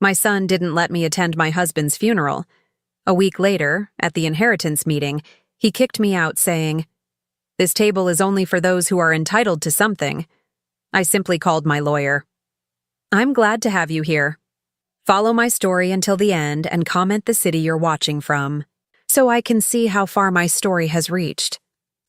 My son didn't let me attend my husband's funeral. A week later, at the inheritance meeting, he kicked me out saying, "This table is only for those who are entitled to something." I simply called my lawyer. I'm glad to have you here. Follow my story until the end and comment the city you're watching from, so I can see how far my story has reached.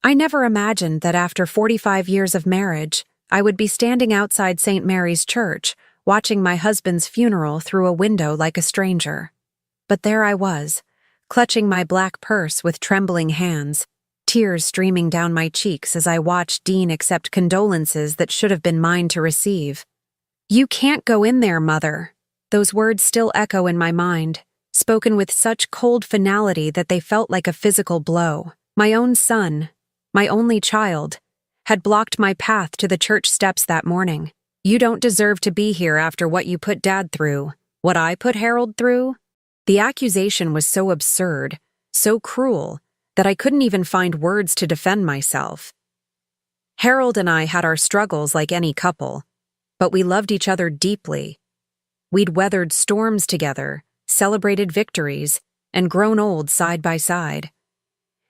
I never imagined that after 45 years of marriage, I would be standing outside St. Mary's Church, watching my husband's funeral through a window like a stranger. But there I was, clutching my black purse with trembling hands, tears streaming down my cheeks as I watched Dean accept condolences that should have been mine to receive. "You can't go in there, Mother." Those words still echo in my mind, spoken with such cold finality that they felt like a physical blow. My own son, my only child, had blocked my path to the church steps that morning. "You don't deserve to be here after what you put Dad through, what I put Harold through." The accusation was so absurd, so cruel, that I couldn't even find words to defend myself. Harold and I had our struggles like any couple, but we loved each other deeply. We'd weathered storms together, celebrated victories, and grown old side by side.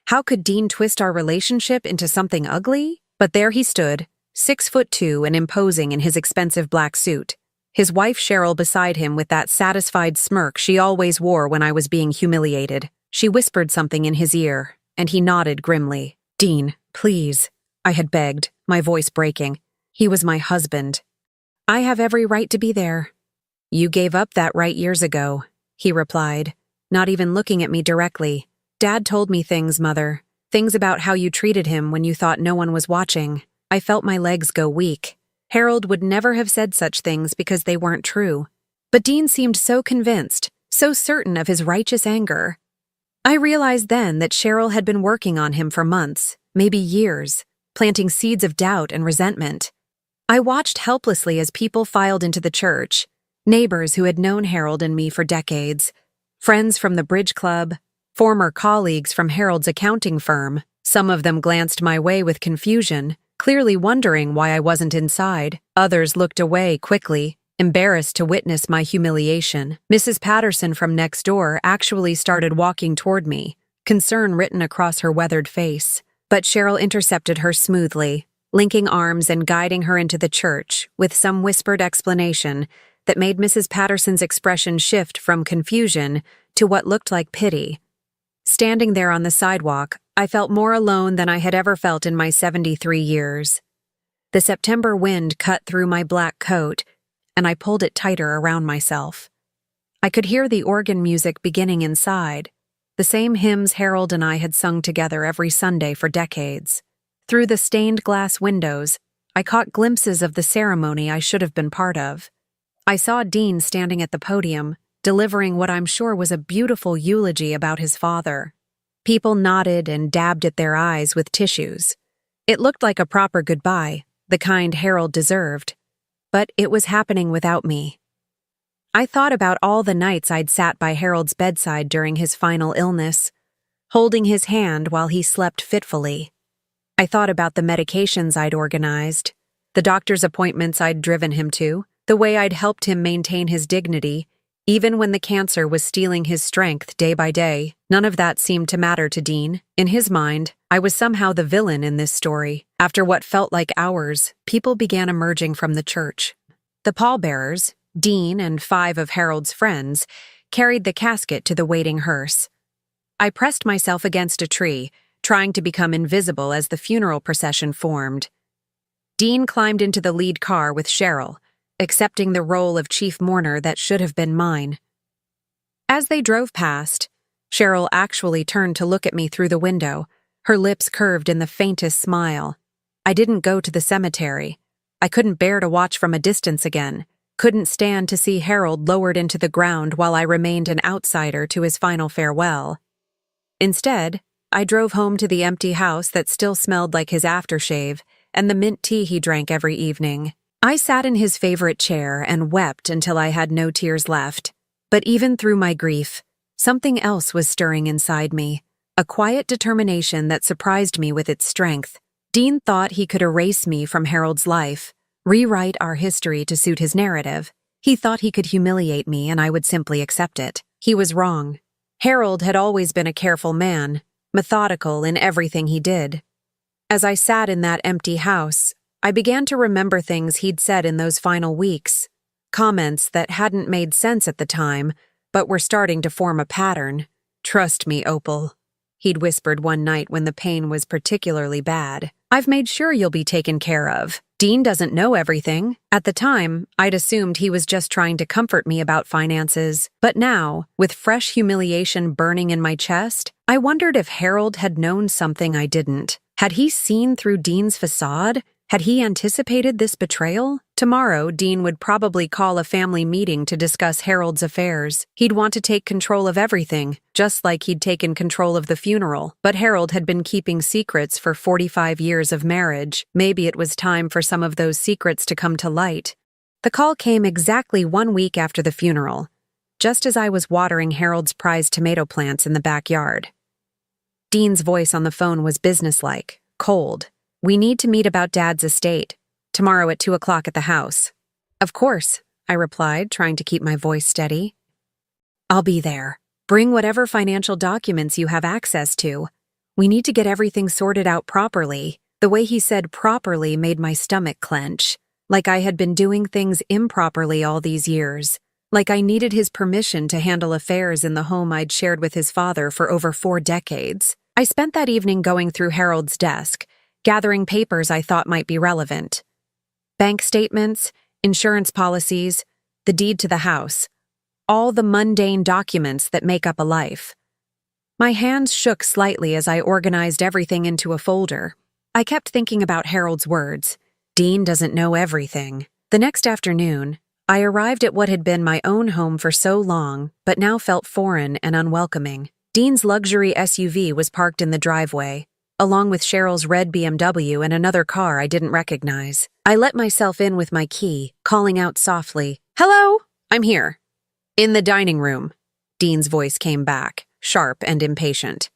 How could Dean twist our relationship into something ugly? But there he stood, 6'2" and imposing in his expensive black suit. His wife Cheryl beside him with that satisfied smirk she always wore when I was being humiliated. She whispered something in his ear, and he nodded grimly. "Dean, please," I had begged, my voice breaking. "He was my husband. I have every right to be there." "You gave up that right years ago," he replied, not even looking at me directly. "Dad told me things, Mother. Things about how you treated him when you thought no one was watching." I felt my legs go weak. Harold would never have said such things because they weren't true. But Dean seemed so convinced, so certain of his righteous anger. I realized then that Cheryl had been working on him for months, maybe years, planting seeds of doubt and resentment. I watched helplessly as people filed into the church, neighbors who had known Harold and me for decades, friends from the bridge club, former colleagues from Harold's accounting firm. Some of them glanced my way with confusion, clearly wondering why I wasn't inside. Others looked away quickly, embarrassed to witness my humiliation. Mrs. Patterson from next door actually started walking toward me, concern written across her weathered face. But Cheryl intercepted her smoothly, linking arms and guiding her into the church with some whispered explanation that made Mrs. Patterson's expression shift from confusion to what looked like pity. Standing there on the sidewalk, I felt more alone than I had ever felt in my 73 years. The September wind cut through my black coat, and I pulled it tighter around myself. I could hear the organ music beginning inside, the same hymns Harold and I had sung together every Sunday for decades. Through the stained glass windows, I caught glimpses of the ceremony I should have been part of. I saw Dean standing at the podium, delivering what I'm sure was a beautiful eulogy about his father. People nodded and dabbed at their eyes with tissues. It looked like a proper goodbye, the kind Harold deserved. But it was happening without me. I thought about all the nights I'd sat by Harold's bedside during his final illness, holding his hand while he slept fitfully. I thought about the medications I'd organized, the doctor's appointments I'd driven him to, the way I'd helped him maintain his dignity, even when the cancer was stealing his strength day by day. None of that seemed to matter to Dean. In his mind, I was somehow the villain in this story. After what felt like hours, people began emerging from the church. The pallbearers, Dean and 5 of Harold's friends, carried the casket to the waiting hearse. I pressed myself against a tree, trying to become invisible as the funeral procession formed. Dean climbed into the lead car with Cheryl, accepting the role of chief mourner that should have been mine. As they drove past, Cheryl actually turned to look at me through the window, her lips curved in the faintest smile. I didn't go to the cemetery. I couldn't bear to watch from a distance again, couldn't stand to see Harold lowered into the ground while I remained an outsider to his final farewell. Instead, I drove home to the empty house that still smelled like his aftershave and the mint tea he drank every evening. I sat in his favorite chair and wept until I had no tears left. But even through my grief, something else was stirring inside me, a quiet determination that surprised me with its strength. Dean thought he could erase me from Harold's life, rewrite our history to suit his narrative. He thought he could humiliate me and I would simply accept it. He was wrong. Harold had always been a careful man, methodical in everything he did. As I sat in that empty house, I began to remember things he'd said in those final weeks, comments that hadn't made sense at the time, but were starting to form a pattern. "Trust me, Opal," he'd whispered one night when the pain was particularly bad. "I've made sure you'll be taken care of. Dean doesn't know everything." At the time, I'd assumed he was just trying to comfort me about finances. But now, with fresh humiliation burning in my chest, I wondered if Harold had known something I didn't. Had he seen through Dean's facade? Had he anticipated this betrayal? Tomorrow, Dean would probably call a family meeting to discuss Harold's affairs. He'd want to take control of everything, just like he'd taken control of the funeral. But Harold had been keeping secrets for 45 years of marriage. Maybe it was time for some of those secrets to come to light. The call came exactly 1 week after the funeral, just as I was watering Harold's prized tomato plants in the backyard. Dean's voice on the phone was businesslike, cold. "We need to meet about Dad's estate. Tomorrow at 2 o'clock at the house." "Of course," I replied, trying to keep my voice steady. "I'll be there. Bring whatever financial documents you have access to. We need to get everything sorted out properly." The way he said properly made my stomach clench, like I had been doing things improperly all these years, like I needed his permission to handle affairs in the home I'd shared with his father for over 4 decades. I spent that evening going through Harold's desk, gathering papers I thought might be relevant. Bank statements, insurance policies, the deed to the house, all the mundane documents that make up a life. My hands shook slightly as I organized everything into a folder. I kept thinking about Harold's words. Dean doesn't know everything. The next afternoon, I arrived at what had been my own home for so long, but now felt foreign and unwelcoming. Dean's luxury SUV was parked in the driveway, along with Cheryl's red BMW and another car I didn't recognize. I let myself in with my key, calling out softly, "Hello, I'm here." "In the dining room," Dean's voice came back, sharp and impatient.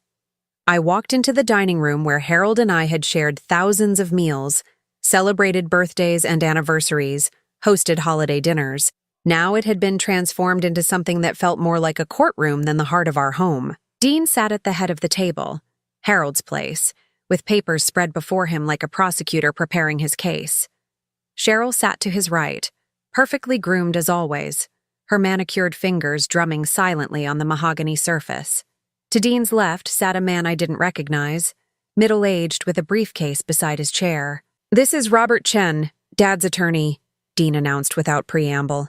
I walked into the dining room where Harold and I had shared thousands of meals, celebrated birthdays and anniversaries, hosted holiday dinners. Now it had been transformed into something that felt more like a courtroom than the heart of our home. Dean sat at the head of the table, Harold's place, with papers spread before him like a prosecutor preparing his case. Cheryl sat to his right, perfectly groomed as always, her manicured fingers drumming silently on the mahogany surface. To Dean's left sat a man I didn't recognize, middle-aged with a briefcase beside his chair. "This is Robert Chen, Dad's attorney," Dean announced without preamble.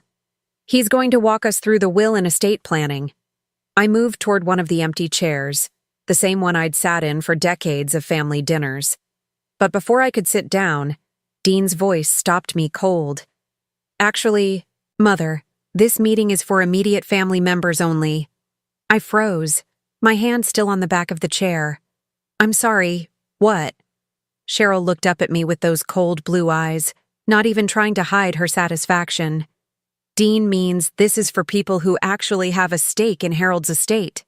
"He's going to walk us through the will and estate planning." I moved toward one of the empty chairs, the same one I'd sat in for decades of family dinners. But before I could sit down, Dean's voice stopped me cold. "Actually, Mother, this meeting is for immediate family members only." I froze, my hand still on the back of the chair. "I'm sorry, what?" Cheryl looked up at me with those cold blue eyes, not even trying to hide her satisfaction. "Dean means this is for people who actually have a stake in Harold's estate."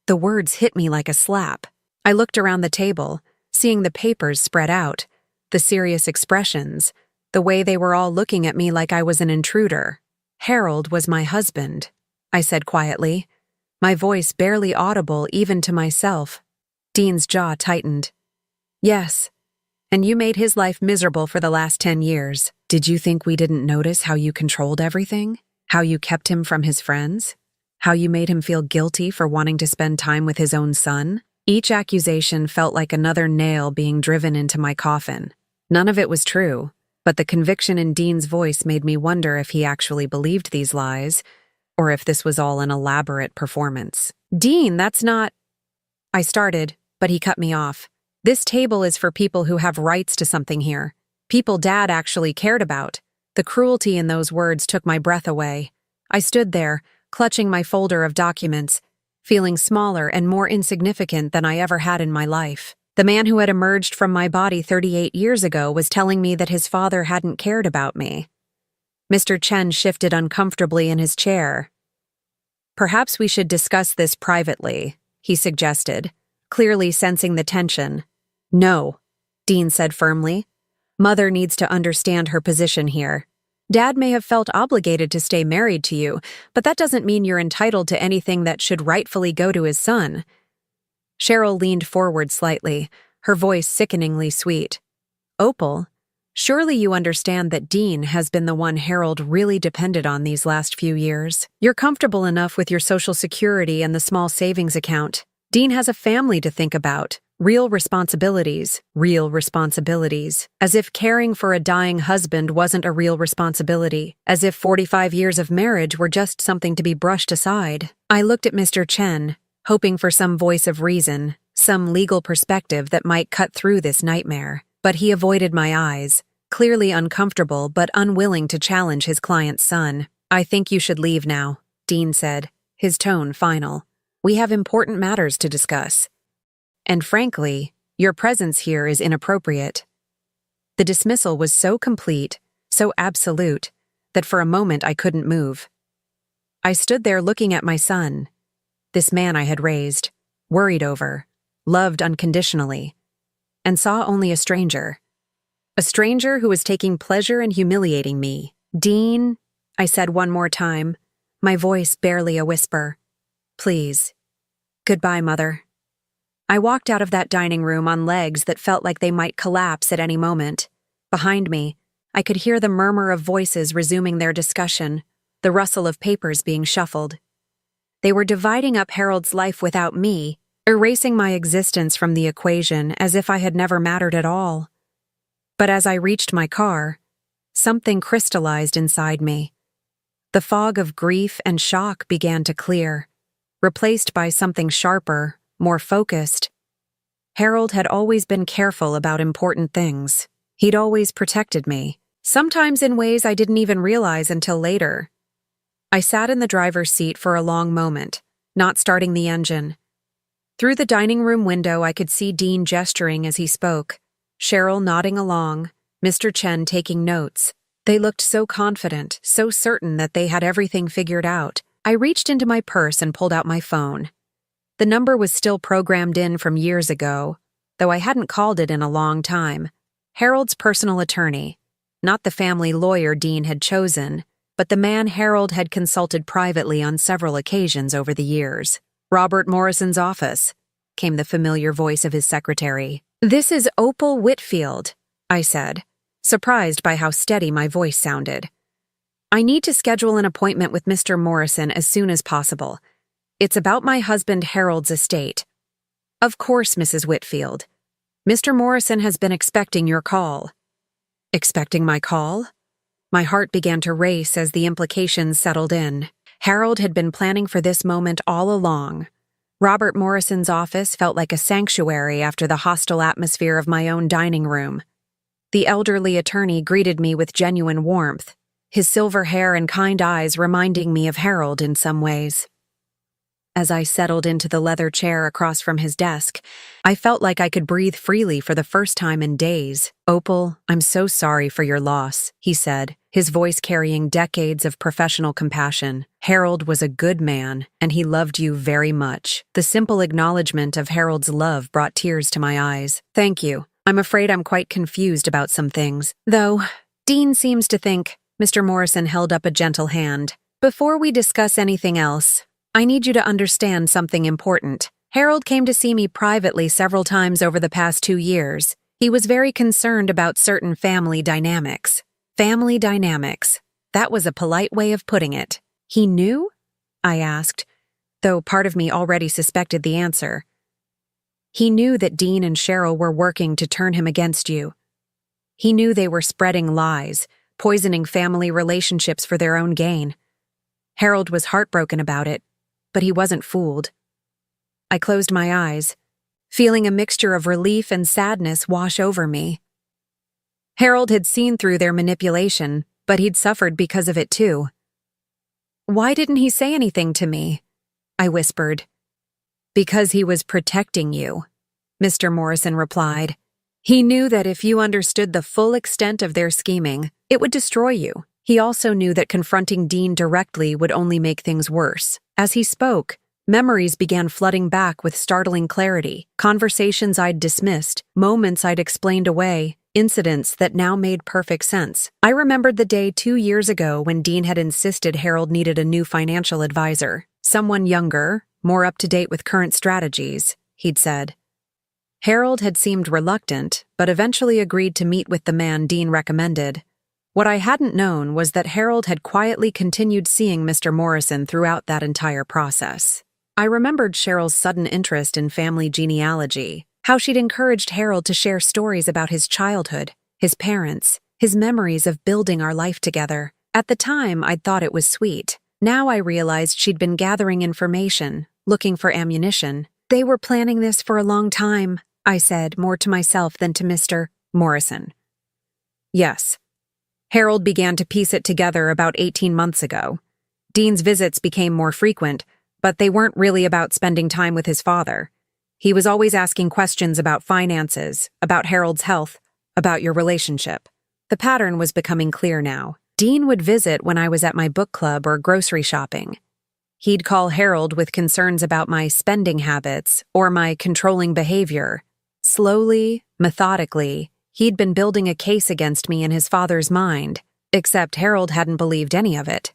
The words hit me like a slap. I looked around the table, seeing the papers spread out, the serious expressions, the way they were all looking at me like I was an intruder. "Harold was my husband," I said quietly, my voice barely audible even to myself. Dean's jaw tightened. "Yes, and you made his life miserable for the last 10 years. Did you think we didn't notice how you controlled everything? How you kept him from his friends? How you made him feel guilty for wanting to spend time with his own son?" Each accusation felt like another nail being driven into my coffin. None of it was true, but the conviction in Dean's voice made me wonder if he actually believed these lies, or if this was all an elaborate performance. "Dean, that's not—" I started, but he cut me off. "This table is for people who have rights to something here. People Dad actually cared about." The cruelty in those words took my breath away. I stood there, clutching my folder of documents, feeling smaller and more insignificant than I ever had in my life. The man who had emerged from my body 38 years ago was telling me that his father hadn't cared about me. Mr. Chen shifted uncomfortably in his chair. "Perhaps we should discuss this privately," he suggested, clearly sensing the tension. "No," Dean said firmly. "Mother needs to understand her position here. Dad may have felt obligated to stay married to you, but that doesn't mean you're entitled to anything that should rightfully go to his son." Cheryl leaned forward slightly, her voice sickeningly sweet. "Opal, surely you understand that Dean has been the one Harold really depended on these last few years. You're comfortable enough with your Social Security and the small savings account. Dean has a family to think about. Real responsibilities, as if caring for a dying husband wasn't a real responsibility, as if 45 years of marriage were just something to be brushed aside." I looked at Mr. Chen, hoping for some voice of reason, some legal perspective that might cut through this nightmare, but he avoided my eyes, clearly uncomfortable but unwilling to challenge his client's son. "I think you should leave now," Dean said, his tone final. "We have important matters to discuss. And frankly, your presence here is inappropriate." The dismissal was so complete, so absolute, that for a moment I couldn't move. I stood there looking at my son, this man I had raised, worried over, loved unconditionally, and saw only a stranger. A stranger who was taking pleasure in humiliating me. "Dean," I said one more time, my voice barely a whisper. "Please. Goodbye, Mother." I walked out of that dining room on legs that felt like they might collapse at any moment. Behind me, I could hear the murmur of voices resuming their discussion, the rustle of papers being shuffled. They were dividing up Harold's life without me, erasing my existence from the equation as if I had never mattered at all. But as I reached my car, something crystallized inside me. The fog of grief and shock began to clear, replaced by something sharper, more focused. Harold had always been careful about important things. He'd always protected me, sometimes in ways I didn't even realize until later. I sat in the driver's seat for a long moment, not starting the engine. Through the dining room window, I could see Dean gesturing as he spoke, Cheryl nodding along, Mr. Chen taking notes. They looked so confident, so certain that they had everything figured out. I reached into my purse and pulled out my phone. The number was still programmed in from years ago, though I hadn't called it in a long time. Harold's personal attorney, not the family lawyer Dean had chosen, but the man Harold had consulted privately on several occasions over the years. "Robert Morrison's office," came the familiar voice of his secretary. "This is Opal Whitfield," I said, surprised by how steady my voice sounded. "I need to schedule an appointment with Mr. Morrison as soon as possible. It's about my husband Harold's estate." "Of course, Mrs. Whitfield. Mr. Morrison has been expecting your call." "Expecting my call?" My heart began to race as the implications settled in. Harold had been planning for this moment all along. Robert Morrison's office felt like a sanctuary after the hostile atmosphere of my own dining room. The elderly attorney greeted me with genuine warmth, his silver hair and kind eyes reminding me of Harold in some ways. As I settled into the leather chair across from his desk, I felt like I could breathe freely for the first time in days. "Opal, I'm so sorry for your loss," he said, his voice carrying decades of professional compassion. "Harold was a good man, and he loved you very much." The simple acknowledgement of Harold's love brought tears to my eyes. "Thank you. I'm afraid I'm quite confused about some things. Though, Dean seems to think..." Mr. Morrison held up a gentle hand. "Before we discuss anything else, I need you to understand something important. Harold came to see me privately several times over the past 2 years. He was very concerned about certain family dynamics. Family dynamics. That was a polite way of putting it. He knew? I asked, though part of me already suspected the answer. He knew that Dean and Cheryl were working to turn him against you. He knew they were spreading lies, poisoning family relationships for their own gain. Harold was heartbroken about it, but he wasn't fooled. I closed my eyes, feeling a mixture of relief and sadness wash over me. Harold had seen through their manipulation, but he'd suffered because of it too. "Why didn't he say anything to me?" I whispered. "Because he was protecting you," Mr. Morrison replied. "He knew that if you understood the full extent of their scheming, it would destroy you. He also knew that confronting Dean directly would only make things worse." As he spoke, memories began flooding back with startling clarity. Conversations I'd dismissed, moments I'd explained away, incidents that now made perfect sense. I remembered the day 2 years ago when Dean had insisted Harold needed a new financial advisor, someone younger, more up-to-date with current strategies, he'd said. Harold had seemed reluctant, but eventually agreed to meet with the man Dean recommended. What I hadn't known was that Harold had quietly continued seeing Mr. Morrison throughout that entire process. I remembered Cheryl's sudden interest in family genealogy, how she'd encouraged Harold to share stories about his childhood, his parents, his memories of building our life together. At the time, I'd thought it was sweet. Now I realized she'd been gathering information, looking for ammunition. They were planning this for a long time, I said, more to myself than to Mr. Morrison. Yes. Harold began to piece it together about 18 months ago. Dean's visits became more frequent, but they weren't really about spending time with his father. He was always asking questions about finances, about Harold's health, about your relationship. The pattern was becoming clear now. Dean would visit when I was at my book club or grocery shopping. He'd call Harold with concerns about my spending habits or my controlling behavior. Slowly, methodically, he'd been building a case against me in his father's mind, except Harold hadn't believed any of it.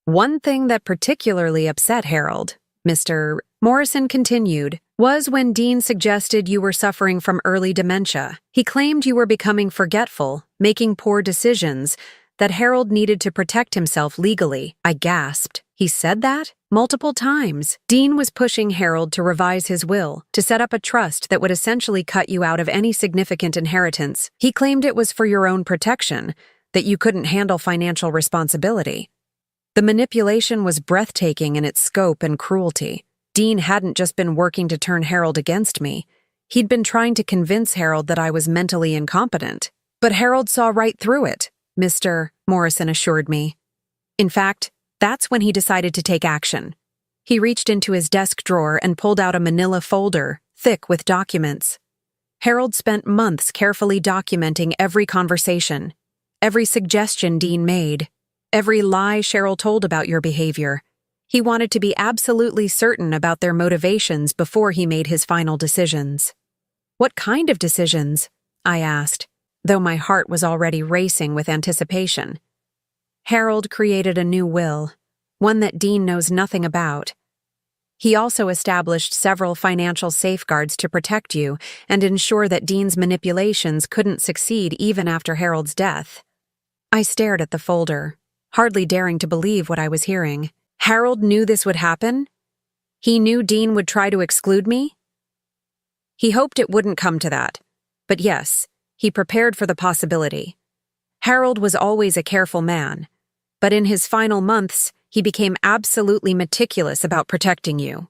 One thing that particularly upset Harold, Mr. Morrison continued, was when Dean suggested you were suffering from early dementia. He claimed you were becoming forgetful, making poor decisions, that Harold needed to protect himself legally. I gasped. He said that? Multiple times. Dean was pushing Harold to revise his will, to set up a trust that would essentially cut you out of any significant inheritance. He claimed it was for your own protection, that you couldn't handle financial responsibility. The manipulation was breathtaking in its scope and cruelty. Dean hadn't just been working to turn Harold against me. He'd been trying to convince Harold that I was mentally incompetent. But Harold saw right through it, Mr. Morrison assured me. In fact, that's when he decided to take action. He reached into his desk drawer and pulled out a manila folder, thick with documents. Harold spent months carefully documenting every conversation, every suggestion Dean made, every lie Cheryl told about your behavior. He wanted to be absolutely certain about their motivations before he made his final decisions. What kind of decisions? I asked, though my heart was already racing with anticipation. Harold created a new will, one that Dean knows nothing about. He also established several financial safeguards to protect you and ensure that Dean's manipulations couldn't succeed even after Harold's death. I stared at the folder, hardly daring to believe what I was hearing. Harold knew this would happen? He knew Dean would try to exclude me? He hoped it wouldn't come to that. But yes, he prepared for the possibility. Harold was always a careful man, but in his final months, he became absolutely meticulous about protecting you.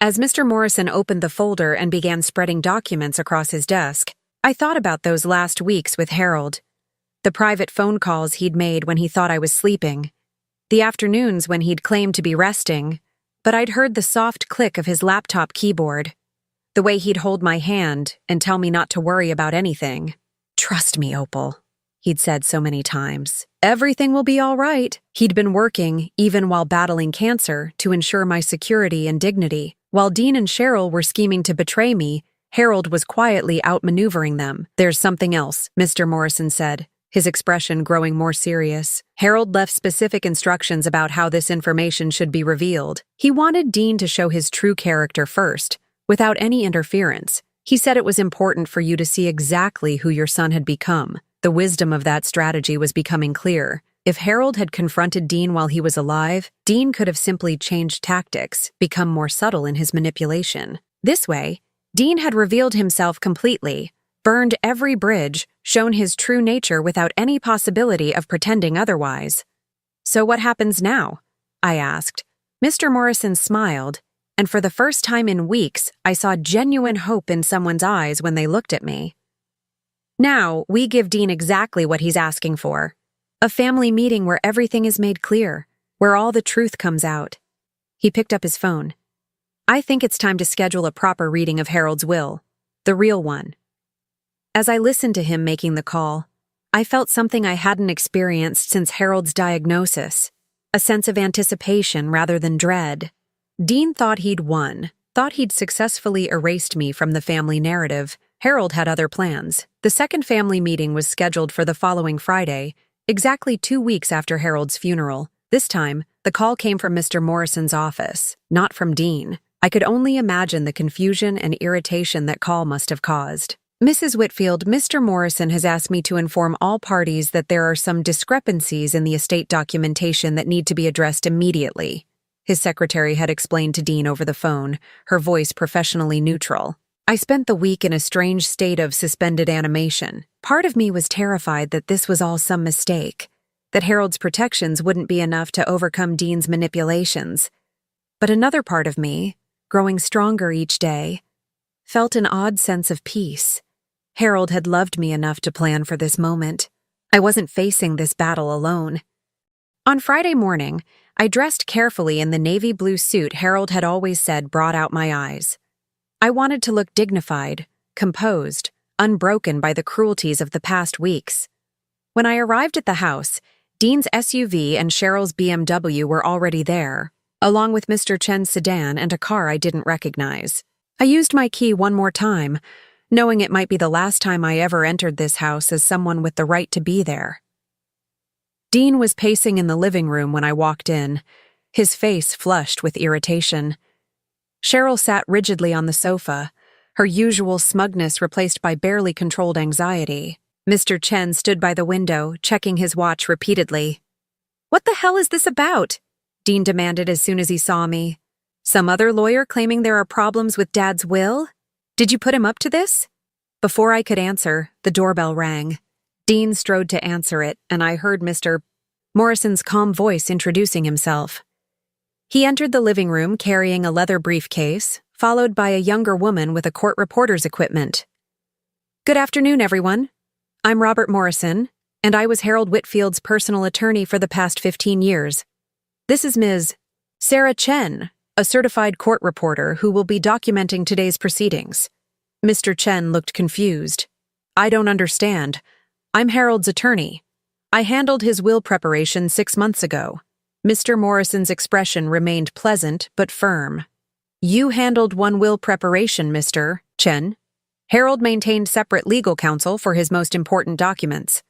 As Mr. Morrison opened the folder and began spreading documents across his desk, I thought about those last weeks with Harold, the private phone calls he'd made when he thought I was sleeping, the afternoons when he'd claimed to be resting, but I'd heard the soft click of his laptop keyboard, the way he'd hold my hand and tell me not to worry about anything. "Trust me, Opal," he'd said so many times. "Everything will be all right." He'd been working, even while battling cancer, to ensure my security and dignity. While Dean and Cheryl were scheming to betray me, Harold was quietly outmaneuvering them. "There's something else," Mr. Morrison said, his expression growing more serious. Harold left specific instructions about how this information should be revealed. He wanted Dean to show his true character first, without any interference. He said it was important for you to see exactly who your son had become. The wisdom of that strategy was becoming clear. If Harold had confronted Dean while he was alive, Dean could have simply changed tactics, become more subtle in his manipulation. This way, Dean had revealed himself completely, burned every bridge, shown his true nature without any possibility of pretending otherwise. "So what happens now?" I asked. Mr. Morrison smiled, and for the first time in weeks, I saw genuine hope in someone's eyes when they looked at me. "Now, we give Dean exactly what he's asking for. A family meeting where everything is made clear, where all the truth comes out." He picked up his phone. "I think it's time to schedule a proper reading of Harold's will, the real one." As I listened to him making the call, I felt something I hadn't experienced since Harold's diagnosis, a sense of anticipation rather than dread. Dean thought he'd won, thought he'd successfully erased me from the family narrative. Harold had other plans. The second family meeting was scheduled for the following Friday, exactly 2 weeks after Harold's funeral. This time, the call came from Mr. Morrison's office, not from Dean. I could only imagine the confusion and irritation that call must have caused. Mrs. Whitfield, Mr. Morrison has asked me to inform all parties that there are some discrepancies in the estate documentation that need to be addressed immediately. His secretary had explained to Dean over the phone, her voice professionally neutral. I spent the week in a strange state of suspended animation. Part of me was terrified that this was all some mistake, that Harold's protections wouldn't be enough to overcome Dean's manipulations. But another part of me, growing stronger each day, felt an odd sense of peace. Harold had loved me enough to plan for this moment. I wasn't facing this battle alone. On Friday morning, I dressed carefully in the navy blue suit Harold had always said brought out my eyes. I wanted to look dignified, composed, unbroken by the cruelties of the past weeks. When I arrived at the house, Dean's SUV and Cheryl's BMW were already there, along with Mr. Chen's sedan and a car I didn't recognize. I used my key one more time, knowing it might be the last time I ever entered this house as someone with the right to be there. Dean was pacing in the living room when I walked in, his face flushed with irritation. Cheryl sat rigidly on the sofa, her usual smugness replaced by barely controlled anxiety. Mr. Chen stood by the window, checking his watch repeatedly. "What the hell is this about?" Dean demanded as soon as he saw me. "Some other lawyer claiming there are problems with Dad's will? Did you put him up to this?" Before I could answer, the doorbell rang. Dean strode to answer it, and I heard Mr. Morrison's calm voice introducing himself. He entered the living room carrying a leather briefcase, followed by a younger woman with a court reporter's equipment. "Good afternoon, everyone. I'm Robert Morrison, and I was Harold Whitfield's personal attorney for the past 15 years. This is Ms. Sarah Chen, a certified court reporter who will be documenting today's proceedings." Mr. Chen looked confused. "I don't understand. I'm Harold's attorney. I handled his will preparation 6 months ago." Mr. Morrison's expression remained pleasant but firm. "You handled one will preparation, Mr. Chen." Harold maintained separate legal counsel for his most important documents.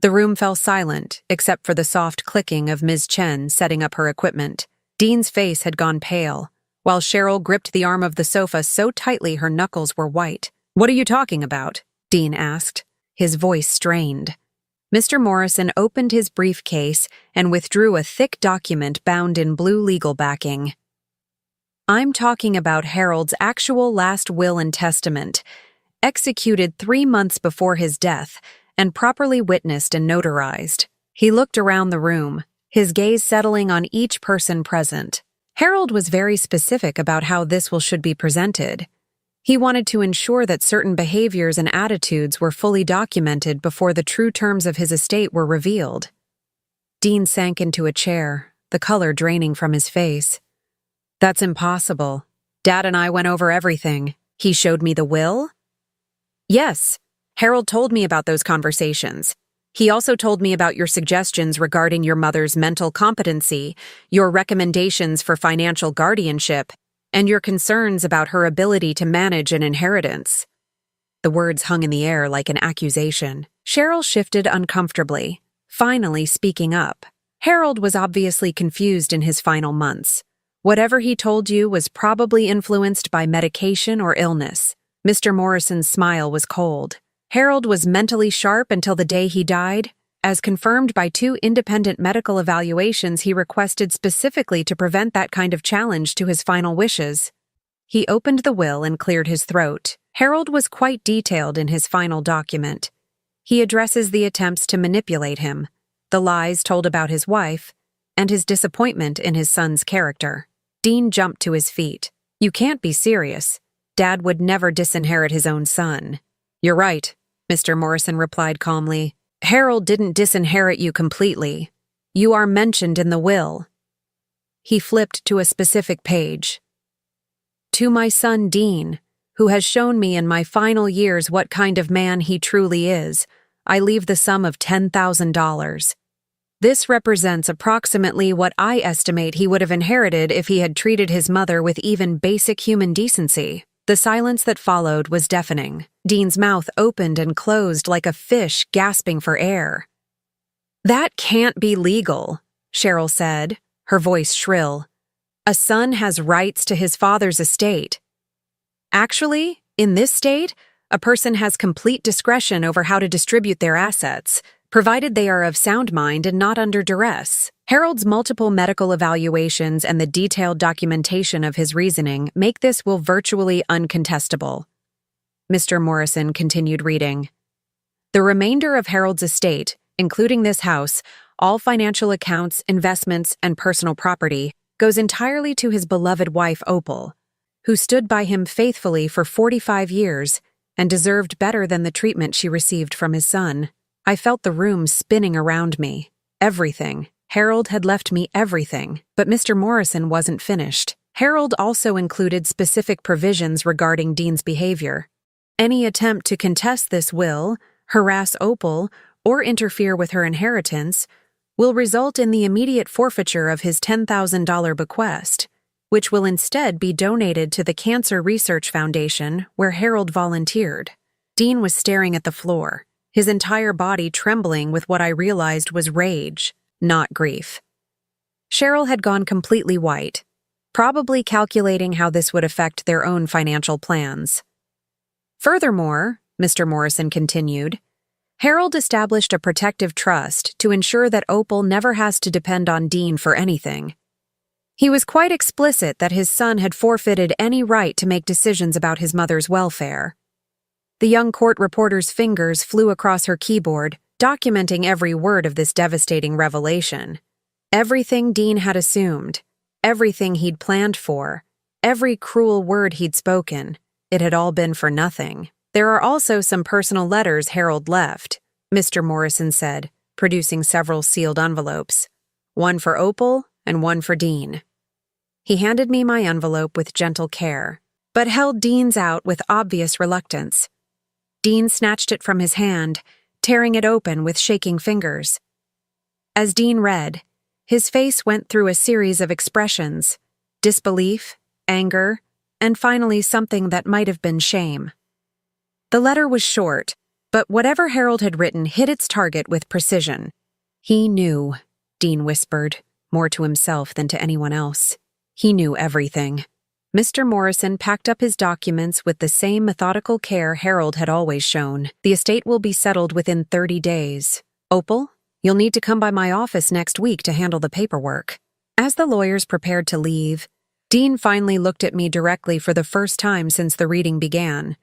The room fell silent, except for the soft clicking of Ms. Chen setting up her equipment. Dean's face had gone pale, while Cheryl gripped the arm of the sofa so tightly her knuckles were white. "What are you talking about?" Dean asked, his voice strained. Mr. Morrison opened his briefcase and withdrew a thick document bound in blue legal backing. "I'm talking about Harold's actual last will and testament, executed 3 months before his death and properly witnessed and notarized." He looked around the room, his gaze settling on each person present. Harold was very specific about how this will should be presented. He wanted to ensure that certain behaviors and attitudes were fully documented before the true terms of his estate were revealed. Dean sank into a chair, the color draining from his face. "That's impossible. Dad and I went over everything. He showed me the will?" "Yes. Harold told me about those conversations. He also told me about your suggestions regarding your mother's mental competency, your recommendations for financial guardianship, and your concerns about her ability to manage an inheritance." The words hung in the air like an accusation. Cheryl shifted uncomfortably, finally speaking up. Harold was obviously confused in his final months. Whatever he told you was probably influenced by medication or illness. Mr. Morrison's smile was cold. Harold was mentally sharp until the day he died, as confirmed by 2 independent medical evaluations he requested specifically to prevent that kind of challenge to his final wishes. He opened the will and cleared his throat. Harold was quite detailed in his final document. He addresses the attempts to manipulate him, the lies told about his wife, and his disappointment in his son's character. Dean jumped to his feet. "You can't be serious. Dad would never disinherit his own son." "You're right," Mr. Morrison replied calmly. "Harold didn't disinherit you completely. You are mentioned in the will." He flipped to a specific page. "To my son Dean, who has shown me in my final years what kind of man he truly is, I leave the sum of $10,000. This represents approximately what I estimate he would have inherited if he had treated his mother with even basic human decency." The silence that followed was deafening. Dean's mouth opened and closed like a fish gasping for air. "That can't be legal," Cheryl said, her voice shrill. "A son has rights to his father's estate. Actually, in this state, a person has complete discretion over how to distribute their assets, provided they are of sound mind and not under duress." Harold's multiple medical evaluations and the detailed documentation of his reasoning make this will virtually uncontestable. Mr. Morrison continued reading. "The remainder of Harold's estate, including this house, all financial accounts, investments, and personal property, goes entirely to his beloved wife Opal, who stood by him faithfully for 45 years and deserved better than the treatment she received from his son." I felt the room spinning around me. Everything. Harold had left me everything, but Mr. Morrison wasn't finished. Harold also included specific provisions regarding Dean's behavior. Any attempt to contest this will, harass Opal, or interfere with her inheritance will result in the immediate forfeiture of his $10,000 bequest, which will instead be donated to the Cancer Research Foundation where Harold volunteered. Dean was staring at the floor, his entire body trembling with what I realized was rage, not grief. Cheryl had gone completely white, probably calculating how this would affect their own financial plans. "Furthermore," Mr. Morrison continued, "Harold established a protective trust to ensure that Opal never has to depend on Dean for anything. He was quite explicit that his son had forfeited any right to make decisions about his mother's welfare." The young court reporter's fingers flew across her keyboard, documenting every word of this devastating revelation. Everything Dean had assumed, everything he'd planned for, every cruel word he'd spoken, it had all been for nothing. "There are also some personal letters Harold left," Mr. Morrison said, producing several sealed envelopes. "One for Opal and one for Dean." He handed me my envelope with gentle care, but held Dean's out with obvious reluctance. Dean snatched it from his hand, tearing it open with shaking fingers. As Dean read, his face went through a series of expressions: disbelief, anger, and finally something that might have been shame. The letter was short, but whatever Harold had written hit its target with precision. "He knew," Dean whispered, more to himself than to anyone else. "He knew everything." Mr. Morrison packed up his documents with the same methodical care Harold had always shown. "The estate will be settled within 30 days. Opal, you'll need to come by my office next week to handle the paperwork." As the lawyers prepared to leave, Dean finally looked at me directly for the first time since the reading began.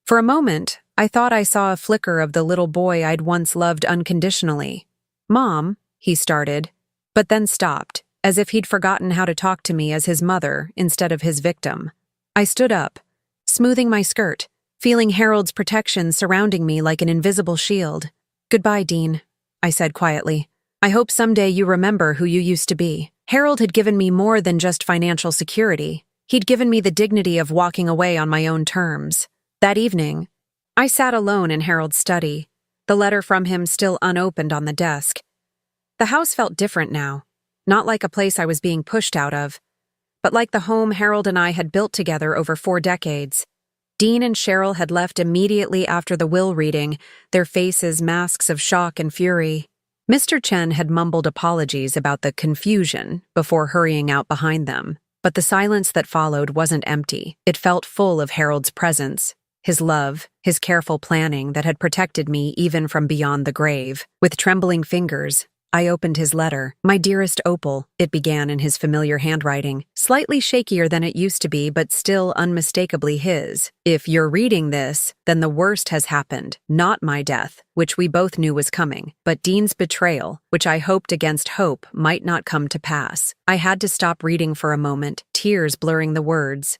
For a moment, I thought I saw a flicker of the little boy I'd once loved unconditionally. "Mom," he started, but then stopped, as if he'd forgotten how to talk to me as his mother instead of his victim. I stood up, smoothing my skirt, feeling Harold's protection surrounding me like an invisible shield. "Goodbye, Dean," I said quietly. "I hope someday you remember who you used to be." Harold had given me more than just financial security. He'd given me the dignity of walking away on my own terms. That evening, I sat alone in Harold's study, the letter from him still unopened on the desk. The house felt different now. Not like a place I was being pushed out of, but like the home Harold and I had built together over 4 decades. Dean and Cheryl had left immediately after the will reading, their faces masks of shock and fury. Mr. Chen had mumbled apologies about the confusion before hurrying out behind them, but the silence that followed wasn't empty. It felt full of Harold's presence, his love, his careful planning that had protected me even from beyond the grave. With trembling fingers, I opened his letter. "My dearest Opal," it began in his familiar handwriting, slightly shakier than it used to be, but still unmistakably his. "If you're reading this, then the worst has happened. Not my death, which we both knew was coming, but Dean's betrayal, which I hoped against hope might not come to pass." I had to stop reading for a moment, tears blurring the words.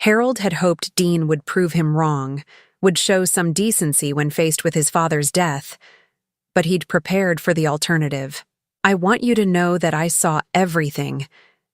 Harold had hoped Dean would prove him wrong, would show some decency when faced with his father's death, but he'd prepared for the alternative. "I want you to know that I saw everything.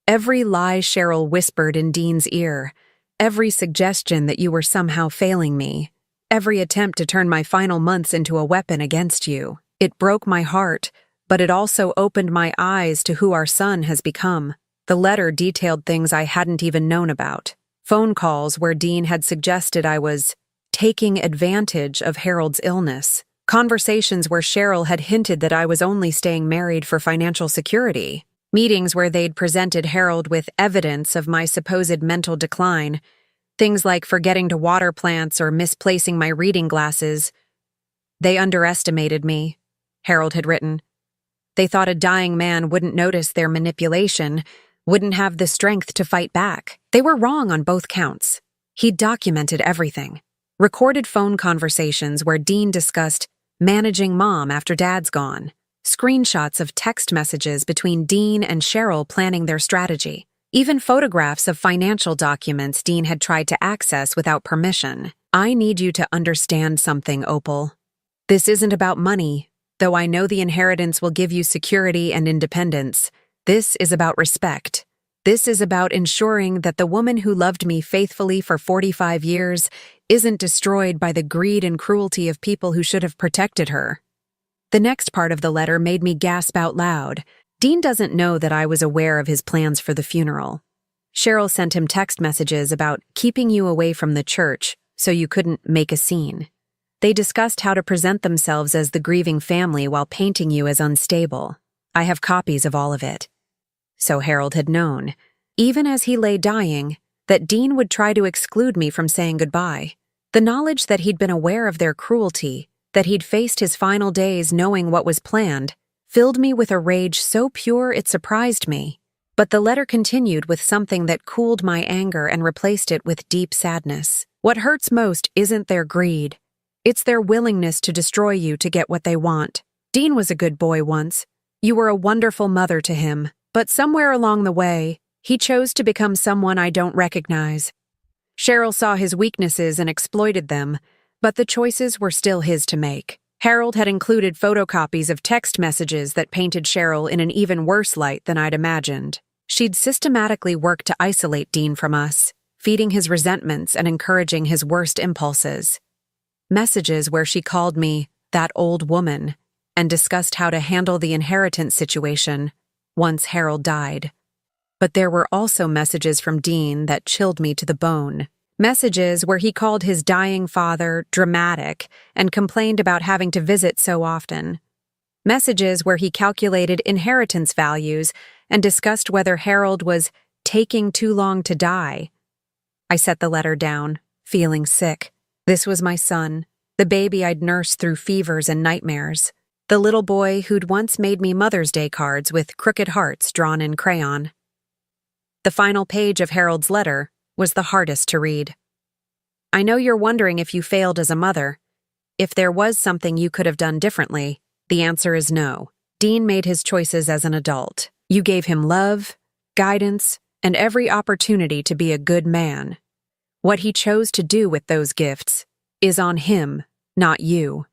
Every lie Cheryl whispered in Dean's ear. Every suggestion that you were somehow failing me. Every attempt to turn my final months into a weapon against you. It broke my heart, but it also opened my eyes to who our son has become." The letter detailed things I hadn't even known about. Phone calls where Dean had suggested I was taking advantage of Harold's illness. Conversations where Cheryl had hinted that I was only staying married for financial security. Meetings where they'd presented Harold with evidence of my supposed mental decline. Things like forgetting to water plants or misplacing my reading glasses. They underestimated me, Harold had written. They thought a dying man wouldn't notice their manipulation, wouldn't have the strength to fight back. They were wrong on both counts. He'd documented everything. Recorded phone conversations where Dean discussed managing Mom after Dad's gone. Screenshots of text messages between Dean and Cheryl planning their strategy. Even photographs of financial documents Dean had tried to access without permission. I need you to understand something, Opal. This isn't about money, though I know the inheritance will give you security and independence. This is about respect. This is about ensuring that the woman who loved me faithfully for 45 years isn't destroyed by the greed and cruelty of people who should have protected her. The next part of the letter made me gasp out loud. Dean doesn't know that I was aware of his plans for the funeral. Cheryl sent him text messages about keeping you away from the church so you couldn't make a scene. They discussed how to present themselves as the grieving family while painting you as unstable. I have copies of all of it. So Harold had known, even as he lay dying, that Dean would try to exclude me from saying goodbye. The knowledge that he'd been aware of their cruelty, that he'd faced his final days knowing what was planned, filled me with a rage so pure it surprised me. But the letter continued with something that cooled my anger and replaced it with deep sadness. What hurts most isn't their greed. It's their willingness to destroy you to get what they want. Dean was a good boy once. You were a wonderful mother to him. But somewhere along the way, he chose to become someone I don't recognize. Cheryl saw his weaknesses and exploited them, but the choices were still his to make. Harold had included photocopies of text messages that painted Cheryl in an even worse light than I'd imagined. She'd systematically worked to isolate Dean from us, feeding his resentments and encouraging his worst impulses. Messages where she called me that old woman and discussed how to handle the inheritance situation once Harold died. But there were also messages from Dean that chilled me to the bone. Messages where he called his dying father dramatic and complained about having to visit so often. Messages where he calculated inheritance values and discussed whether Harold was taking too long to die. I set the letter down, feeling sick. This was my son, the baby I'd nursed through fevers and nightmares. The little boy who'd once made me Mother's Day cards with crooked hearts drawn in crayon. The final page of Harold's letter was the hardest to read. I know you're wondering if you failed as a mother. If there was something you could have done differently, the answer is no. Dean made his choices as an adult. You gave him love, guidance, and every opportunity to be a good man. What he chose to do with those gifts is on him, not you.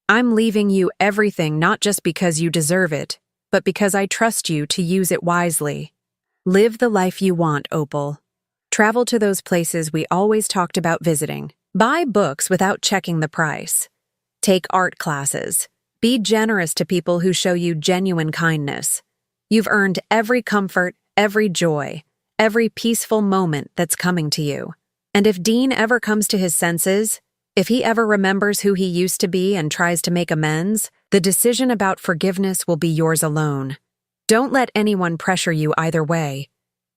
I'm leaving you everything not just because you deserve it, but because I trust you to use it wisely. Live the life you want, Opal. Travel to those places we always talked about visiting. Buy books without checking the price. Take art classes. Be generous to people who show you genuine kindness. You've earned every comfort, every joy, every peaceful moment that's coming to you. And if Dean ever comes to his senses, if he ever remembers who he used to be and tries to make amends, the decision about forgiveness will be yours alone. Don't let anyone pressure you either way.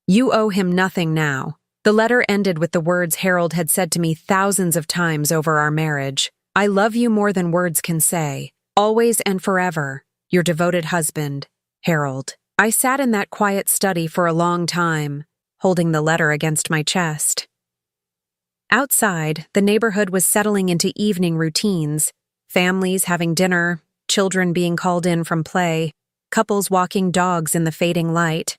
You owe him nothing now. The letter ended with the words Harold had said to me thousands of times over our marriage. I love you more than words can say. Always and forever, your devoted husband, Harold. I sat in that quiet study for a long time, holding the letter against my chest. Outside, the neighborhood was settling into evening routines, families having dinner, children being called in from play, couples walking dogs in the fading light.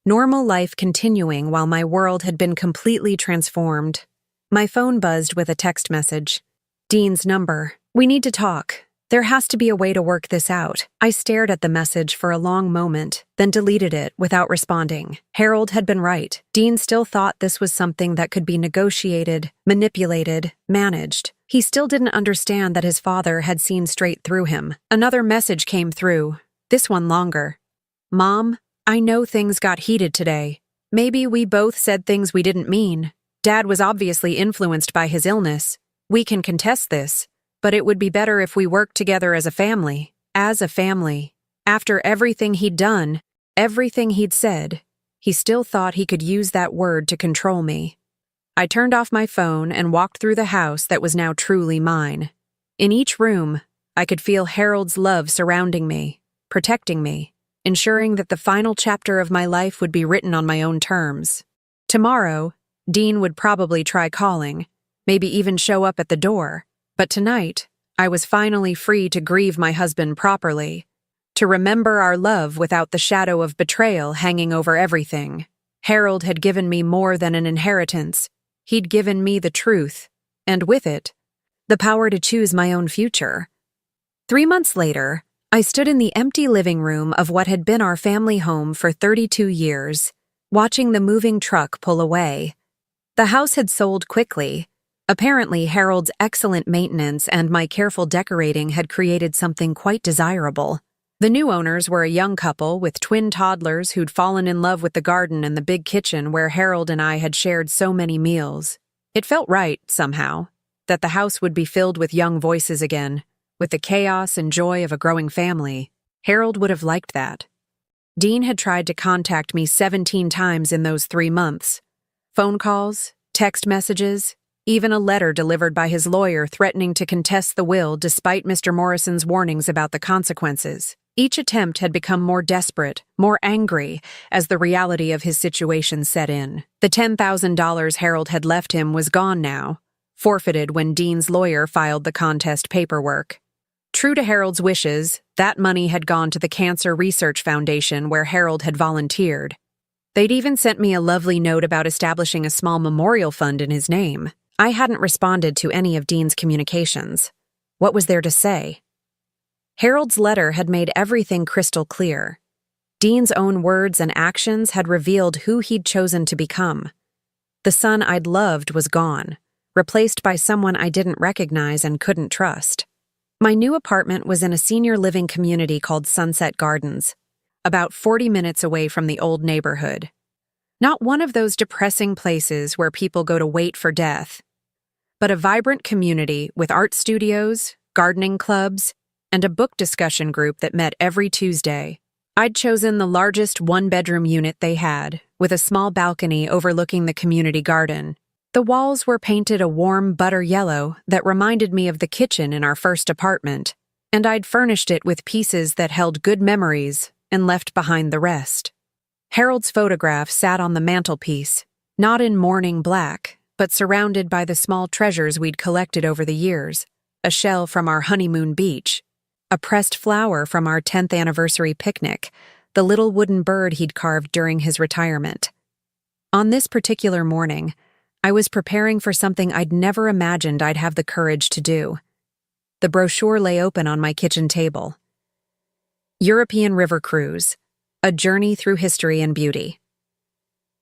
Normal life continuing while my world had been completely transformed. My phone buzzed with a text message. Dean's number. We need to talk. There has to be a way to work this out. I stared at the message for a long moment, then deleted it without responding. Harold had been right. Dean still thought this was something that could be negotiated, manipulated, managed. He still didn't understand that his father had seen straight through him. Another message came through, this one longer. Mom, I know things got heated today. Maybe we both said things we didn't mean. Dad was obviously influenced by his illness. We can contest this, but it would be better if we worked together as a family. As a family. After everything he'd done, everything he'd said, he still thought he could use that word to control me. I turned off my phone and walked through the house that was now truly mine. In each room, I could feel Harold's love surrounding me, protecting me, ensuring that the final chapter of my life would be written on my own terms. Tomorrow, Dean would probably try calling, maybe even show up at the door, but tonight, I was finally free to grieve my husband properly, to remember our love without the shadow of betrayal hanging over everything. Harold had given me more than an inheritance. He'd given me the truth, and with it, the power to choose my own future. 3 months later, I stood in the empty living room of what had been our family home for 32 years, watching the moving truck pull away. The house had sold quickly. Apparently, Harold's excellent maintenance and my careful decorating had created something quite desirable. The new owners were a young couple with twin toddlers who'd fallen in love with the garden and the big kitchen where Harold and I had shared so many meals. It felt right, somehow, that the house would be filled with young voices again, with the chaos and joy of a growing family. Harold would have liked that. Dean had tried to contact me 17 times in those 3 months. Phone calls, text messages, even a letter delivered by his lawyer threatening to contest the will despite Mr. Morrison's warnings about the consequences. Each attempt had become more desperate, more angry, as the reality of his situation set in. The $10,000 Harold had left him was gone now, forfeited when Dean's lawyer filed the contest paperwork. True to Harold's wishes, that money had gone to the Cancer Research Foundation where Harold had volunteered. They'd even sent me a lovely note about establishing a small memorial fund in his name. I hadn't responded to any of Dean's communications. What was there to say? Harold's letter had made everything crystal clear. Dean's own words and actions had revealed who he'd chosen to become. The son I'd loved was gone, replaced by someone I didn't recognize and couldn't trust. My new apartment was in a senior living community called Sunset Gardens, about 40 minutes away from the old neighborhood. Not one of those depressing places where people go to wait for death, but a vibrant community with art studios, gardening clubs, and a book discussion group that met every Tuesday. I'd chosen the largest one-bedroom unit they had, with a small balcony overlooking the community garden. The walls were painted a warm butter yellow that reminded me of the kitchen in our first apartment, and I'd furnished it with pieces that held good memories and left behind the rest. Harold's photograph sat on the mantelpiece, not in mourning black, but surrounded by the small treasures we'd collected over the years: a shell from our honeymoon beach, a pressed flower from our 10th anniversary picnic, the little wooden bird he'd carved during his retirement. On this particular morning, I was preparing for something I'd never imagined I'd have the courage to do. The brochure lay open on my kitchen table. European River Cruise, a journey through history and beauty.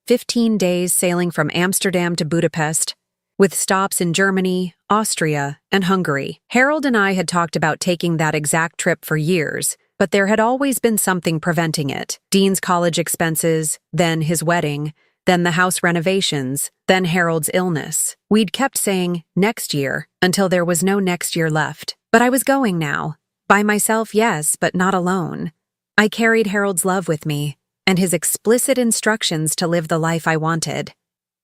15 days sailing from Amsterdam to Budapest, with stops in Germany, Austria, and Hungary. Harold and I had talked about taking that exact trip for years, but there had always been something preventing it. Dean's college expenses, then his wedding, then the house renovations, then Harold's illness. We'd kept saying, next year, until there was no next year left. But I was going now. By myself, yes, but not alone. I carried Harold's love with me, and his explicit instructions to live the life I wanted.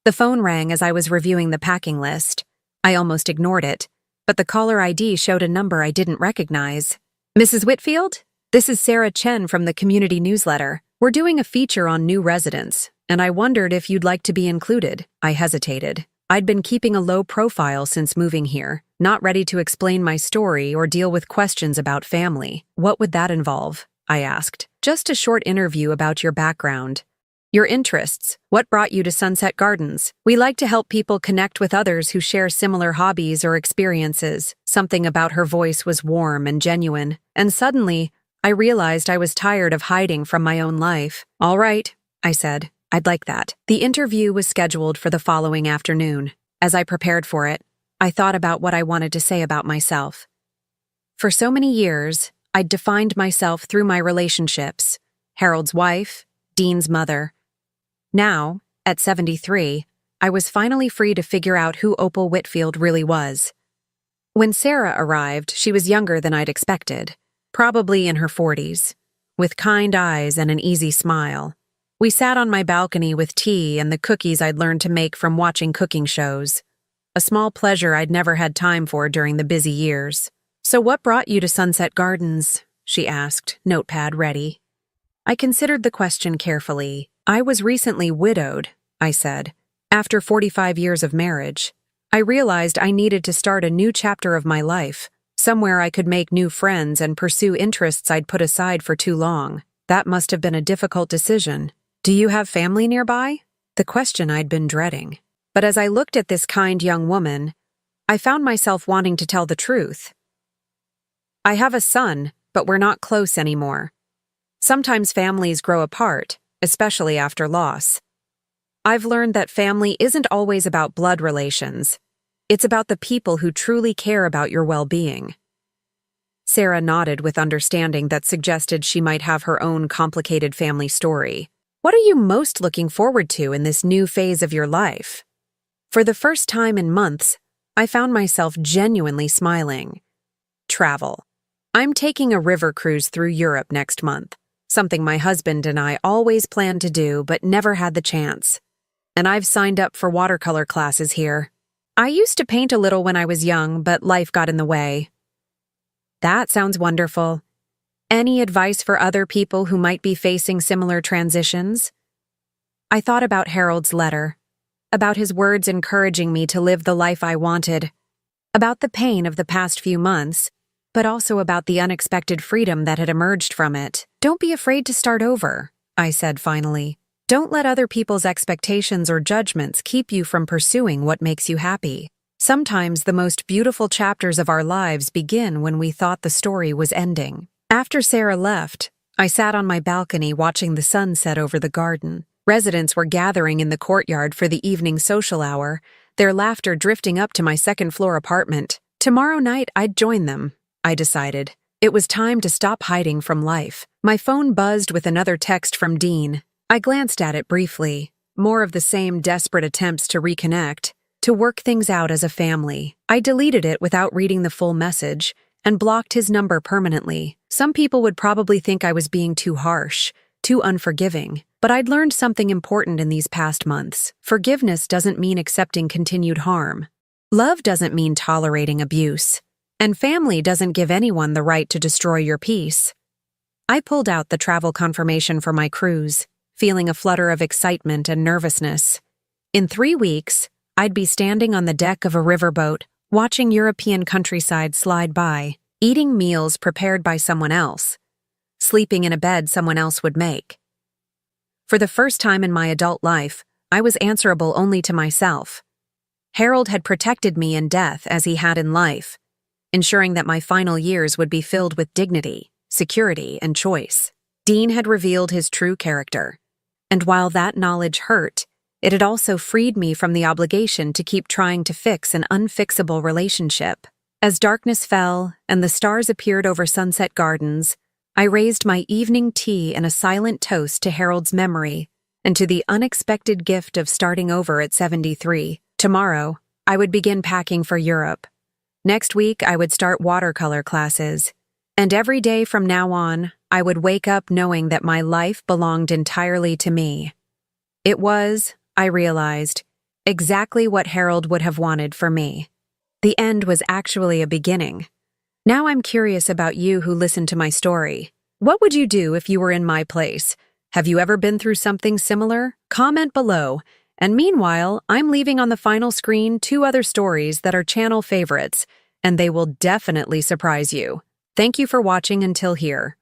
The phone rang as I was reviewing the packing list. I almost ignored it, but the caller ID showed a number I didn't recognize. Mrs. Whitfield? This is Sarah Chen from the community newsletter. We're doing a feature on new residents, and I wondered if you'd like to be included. I hesitated. I'd been keeping a low profile since moving here, not ready to explain my story or deal with questions about family. What would that involve? I asked. Just a short interview about your background. Your interests. What brought you to Sunset Gardens? We like to help people connect with others who share similar hobbies or experiences. Something about her voice was warm and genuine, and suddenly, I realized I was tired of hiding from my own life. All right, I said. I'd like that. The interview was scheduled for the following afternoon. As I prepared for it, I thought about what I wanted to say about myself. For so many years, I'd defined myself through my relationships: Harold's wife, Dean's mother. Now, at 73, I was finally free to figure out who Opal Whitfield really was. When Sarah arrived, she was younger than I'd expected, probably in her 40s, with kind eyes and an easy smile. We sat on my balcony with tea and the cookies I'd learned to make from watching cooking shows, a small pleasure I'd never had time for during the busy years. "So what brought you to Sunset Gardens?" she asked, notepad ready. I considered the question carefully. "I was recently widowed," I said. "After 45 years of marriage, I realized I needed to start a new chapter of my life, somewhere I could make new friends and pursue interests I'd put aside for too long. That must have been a difficult decision. Do you have family nearby?" The question I'd been dreading. But as I looked at this kind young woman, I found myself wanting to tell the truth. "I have a son, but we're not close anymore. Sometimes families grow apart, especially after loss. I've learned that family isn't always about blood relations. It's about the people who truly care about your well-being." Sarah nodded with understanding that suggested she might have her own complicated family story. "What are you most looking forward to in this new phase of your life?" For the first time in months, I found myself genuinely smiling. "Travel. I'm taking a river cruise through Europe next month, something my husband and I always planned to do but never had the chance. And I've signed up for watercolor classes here. I used to paint a little when I was young, but life got in the way." "That sounds wonderful. Any advice for other people who might be facing similar transitions?" I thought about Harold's letter, about his words encouraging me to live the life I wanted, about the pain of the past few months, but also about the unexpected freedom that had emerged from it. "Don't be afraid to start over," I said finally. "Don't let other people's expectations or judgments keep you from pursuing what makes you happy. Sometimes the most beautiful chapters of our lives begin when we thought the story was ending." After Sarah left, I sat on my balcony watching the sun set over the garden. Residents were gathering in the courtyard for the evening social hour, their laughter drifting up to my second-floor apartment. Tomorrow night I'd join them, I decided. It was time to stop hiding from life. My phone buzzed with another text from Dean. I glanced at it briefly. More of the same desperate attempts to reconnect, to work things out as a family. I deleted it without reading the full message and blocked his number permanently. Some people would probably think I was being too harsh, too unforgiving. But I'd learned something important in these past months. Forgiveness doesn't mean accepting continued harm. Love doesn't mean tolerating abuse. And family doesn't give anyone the right to destroy your peace. I pulled out the travel confirmation for my cruise, feeling a flutter of excitement and nervousness. In 3 weeks, I'd be standing on the deck of a riverboat, watching European countryside slide by, eating meals prepared by someone else, sleeping in a bed someone else would make. For the first time in my adult life, I was answerable only to myself. Harold had protected me in death as he had in life, ensuring that my final years would be filled with dignity, security, and choice. Dean had revealed his true character, and while that knowledge hurt, it had also freed me from the obligation to keep trying to fix an unfixable relationship. As darkness fell and the stars appeared over Sunset Gardens, I raised my evening tea in a silent toast to Harold's memory and to the unexpected gift of starting over at 73. Tomorrow, I would begin packing for Europe. Next week, I would start watercolor classes. And every day from now on, I would wake up knowing that my life belonged entirely to me. It was, I realized, exactly what Harold would have wanted for me. The end was actually a beginning. Now I'm curious about you who listened to my story. What would you do if you were in my place? Have you ever been through something similar? Comment below. And meanwhile, I'm leaving on the final screen 2 other stories that are channel favorites, and they will definitely surprise you. Thank you for watching until here.